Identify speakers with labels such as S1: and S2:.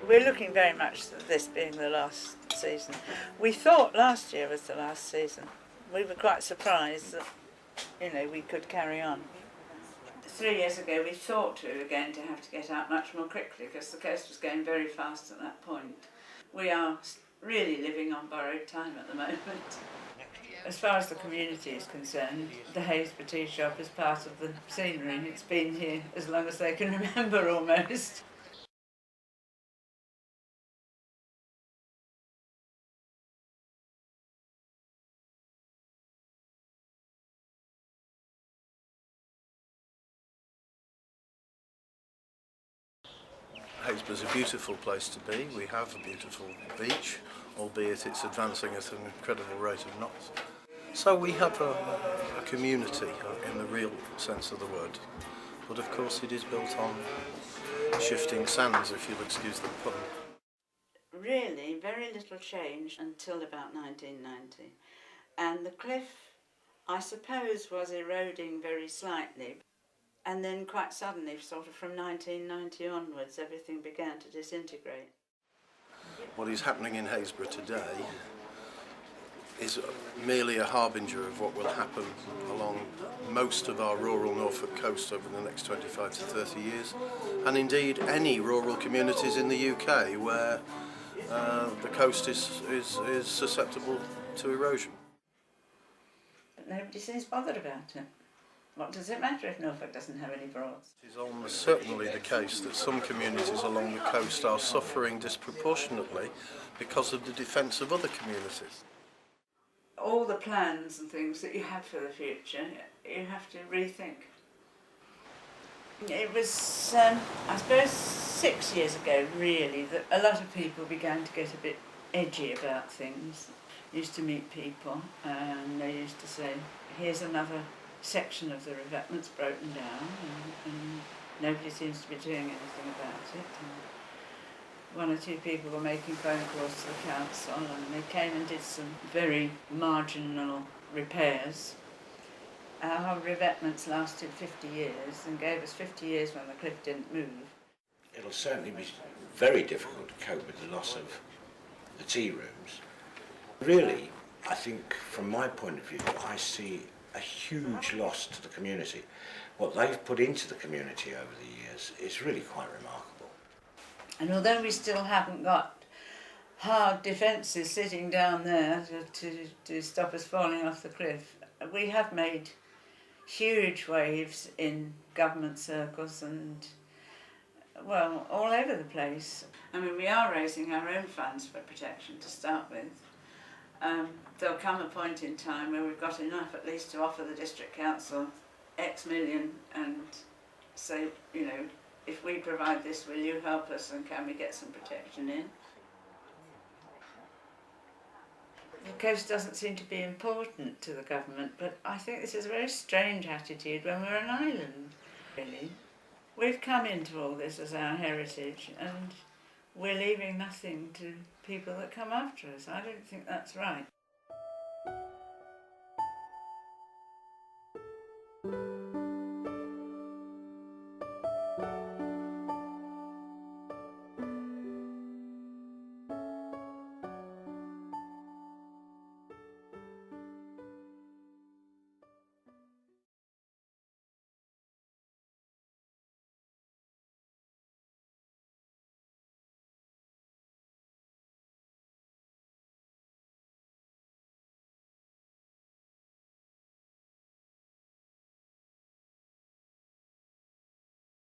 S1: We're looking very much at this being the last season. We thought last year was the last season. We were quite surprised that, we could carry on. 3 years ago we thought we were going to have to get out much more quickly because the coast was going very fast at that point. We are really living on borrowed time at the moment. As far as the community is concerned, the Happisburgh tea shop is part of the scenery. It's been here as long as they can remember almost.
S2: Happisburgh is a beautiful place to be. We have a beautiful beach, albeit it's advancing at an incredible rate of knots. So we have a community in the real sense of the word, but of course it is built on shifting sands, if you'll excuse the pun.
S1: Really, very little change until about 1990, and the cliff, I suppose, was eroding very slightly. And then quite suddenly, sort of from 1990 onwards, everything began to disintegrate.
S2: What is happening in Happisburgh today is merely a harbinger of what will happen along most of our rural Norfolk coast over the next 25 to 30 years, and indeed any rural communities in the UK where the coast is susceptible to erosion.
S1: But nobody seems bothered about it. What does it matter if Norfolk doesn't have any Broads?
S2: It is almost certainly the case that some communities along the coast are suffering disproportionately because of the defence of other communities.
S1: All the plans and things that you have for the future, you have to rethink. It was, I suppose, 6 years ago, really, that a lot of people began to get a bit edgy about things. Used to meet people and they used to say, here's another section of the revetment's broken down and nobody seems to be doing anything about it. And one or two people were making phone calls to the council and they came and did some very marginal repairs. Our revetments lasted 50 years and gave us 50 years when the cliff didn't move.
S3: It'll certainly be very difficult to cope with the loss of the tea rooms. Really, I think from my point of view, I see a huge loss to the community. What they've put into the community over the years is really quite remarkable.
S1: And although we still haven't got hard defences sitting down there to stop us falling off the cliff, we have made huge waves in government circles and, well, all over the place. I mean, we are raising our own funds for protection to start with. There'll come a point in time where we've got enough at least to offer the district council X million and say, if we provide this, will you help us and can we get some protection in? The coast doesn't seem to be important to the government, but I think this is a very strange attitude when we're an island, really. We've come into all this as our heritage and we're leaving nothing to people that come after us. I don't think that's right.